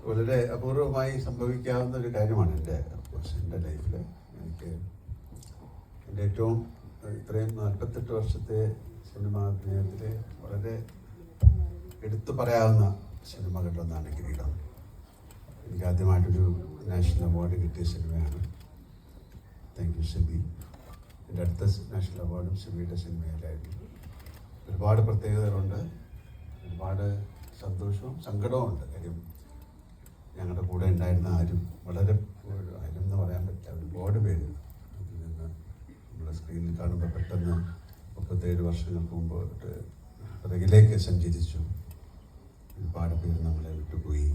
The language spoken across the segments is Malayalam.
വളരെ അപൂർവമായി സംഭവിക്കാവുന്ന ഒരു കാര്യമാണ് എൻ്റെ ലൈഫിൽ. എനിക്ക് എൻ്റെ ഏറ്റവും ഇത്രയും 48 വർഷത്തെ സിനിമാ അഭിനയത്തിൽ വളരെ എടുത്തു പറയാവുന്ന സിനിമകളിലൊന്നാണ് കിരീടം. എനിക്ക് ആദ്യമായിട്ടൊരു നാഷണൽ അവാർഡ് കിട്ടിയ സിനിമയാണ്. Thank you Sibi. എൻ്റെ അടുത്ത നാഷണൽ അവാർഡും സിബിയുടെ സിനിമയിലായിരുന്നു. ഒരുപാട് പ്രത്യേകതകളുണ്ട്, ഒരുപാട് സന്തോഷവും സങ്കടവും ഉണ്ട്. കാര്യം ഞങ്ങളുടെ കൂടെ ഉണ്ടായിരുന്ന ആരും വളരെ ആരും എന്ന് പറയാൻ പറ്റില്ല, ഒരുപാട് പേര് അതിൽ നിന്ന് നമ്മുടെ സ്ക്രീനിൽ കാണുമ്പോൾ പെട്ടെന്ന് 37 വർഷങ്ങൾക്ക് മുമ്പ് പിറകിലേക്ക് സഞ്ചരിച്ചു. ഒരുപാട് പേര് നമ്മളെ വിട്ടുപോയി.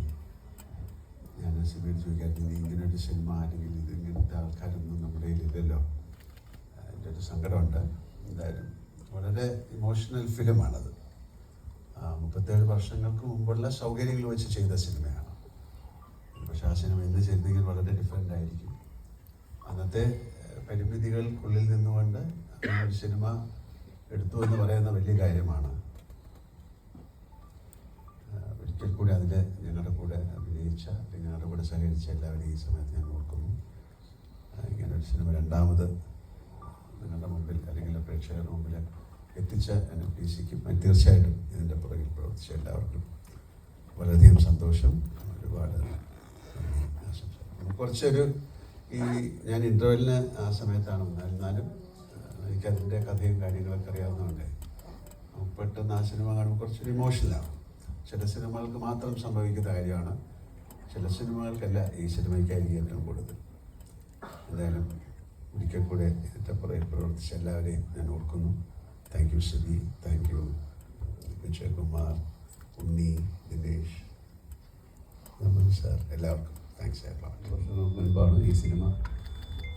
ഞാൻ സിബിയോട് ചോദിക്കാറുണ്ട്, നീ ഇങ്ങനൊരു സിനിമ അല്ലെങ്കിൽ ഇങ്ങനത്തെ ആൾക്കാരൊന്നും നമ്മുടെ കയ്യിലില്ലല്ലോ. എൻ്റെ ഒരു സങ്കടമുണ്ട്. എന്തായാലും വളരെ ഇമോഷണൽ ഫിലിമാണത്. 37 വർഷങ്ങൾക്ക് മുമ്പുള്ള സൗകര്യങ്ങൾ വെച്ച് ചെയ്ത സിനിമയാണ്. പക്ഷെ ആ സിനിമ ഇന്ന് ചെയ്തെങ്കിൽ വളരെ ഡിഫറെൻ്റ് ആയിരിക്കും. അന്നത്തെ പരിമിതികൾക്കുള്ളിൽ നിന്നുകൊണ്ട് ഒരു സിനിമ എടുത്തു എന്ന് പറയുന്ന വലിയ കാര്യമാണ്. ഒരിക്കൽ കൂടി അതിൽ ഞങ്ങളുടെ കൂടെ അഭിനയിച്ച അല്ലെങ്കിൽ ഞങ്ങളുടെ കൂടെ സഹകരിച്ച എല്ലാവരെയും ഈ സമയത്ത് ഞാൻ ഓർക്കുന്നു. ഇങ്ങനെ ഒരു സിനിമ രണ്ടാമത് നിങ്ങളുടെ മുമ്പിൽ അല്ലെങ്കിൽ പ്രേക്ഷകരുടെ മുമ്പിൽ എത്തിച്ച NFDCക്കും തീർച്ചയായിട്ടും ഇതിൻ്റെ പുറകിൽ പ്രവർത്തിച്ച എല്ലാവർക്കും വളരെയധികം സന്തോഷം. ഒരുപാട് കുറച്ചൊരു ഞാൻ ഇൻ്റർവെല്ലിന് ആ സമയത്താണ് എന്നാലും എനിക്കതിൻ്റെ കഥയും കാര്യങ്ങളൊക്കെ അറിയാവുന്നതുകൊണ്ട് പെട്ടെന്ന് ആ സിനിമ കാണുമ്പോൾ കുറച്ചൊരു ഇമോഷണലാവും. ചില സിനിമകൾക്ക് മാത്രം സംഭവിക്കുന്ന കാര്യമാണ്, ചില സിനിമകൾക്കല്ല. ഈ സിനിമയ്ക്കായിരിക്കും ഏറ്റവും കൂടുതൽ. എന്തായാലും ഒരിക്കൽ കൂടെ ഇതിൻ്റെ പുറകിൽ പ്രവർത്തിച്ച എല്ലാവരെയും ഞാൻ ഓർക്കുന്നു. Thank you Sibi, thank you Vijayakumar, Unni, Dinesh, Naman sir, എല്ലാവർക്കും താങ്ക്സ്. വർഷങ്ങൾക്ക് മുൻപാണ് ഈ സിനിമ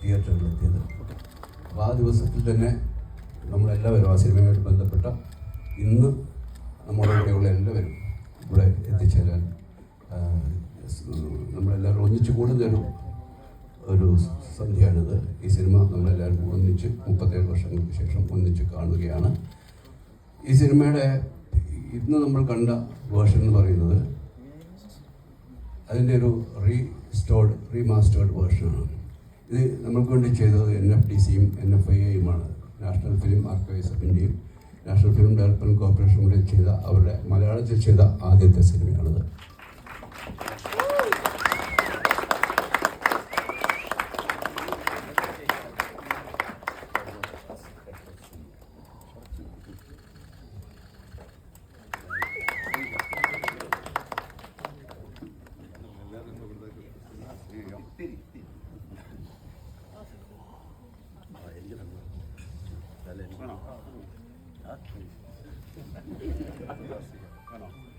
തിയേറ്ററിലെത്തിയത്. അപ്പോൾ ആ ദിവസത്തിൽ തന്നെ നമ്മളെല്ലാവരും ആ സിനിമയുമായിട്ട് ബന്ധപ്പെട്ട ഇന്ന് നമ്മുടെ കൂടെയുള്ള എല്ലാവരും ഇവിടെ എത്തിച്ചേരാൻ നമ്മളെല്ലാവരും ഒന്നിച്ച് കൂടുന്നൊരു സന്ധ്യയാണിത്. ഈ സിനിമ നമ്മളെല്ലാവരും ഒന്നിച്ച് 37 വർഷങ്ങൾക്ക് ശേഷം ഒന്നിച്ച് കാണുകയാണ്. ഈ സിനിമയുടെ ഇന്ന് നമ്മൾ കണ്ട വേർഷൻ എന്ന് പറയുന്നത് അതിൻ്റെ ഒരു റീമാസ്റ്റേർഡ് വേർഷനാണ്. ഇത് നമ്മൾക്ക് വേണ്ടി ചെയ്തത് NFDCയും NFIAയുമാണ്. നാഷണൽ ഫിലിം ആർക്കൈവ്സ് ഓഫ് ഇന്ത്യയും നാഷണൽ ഫിലിം ഡെവലപ്മെൻറ്റ് കോർപ്പറേഷൻ കൂടി ചെയ്ത അവരുടെ മലയാളത്തിൽ ചെയ്ത ആദ്യത്തെ സിനിമയാണിത്. Bueno.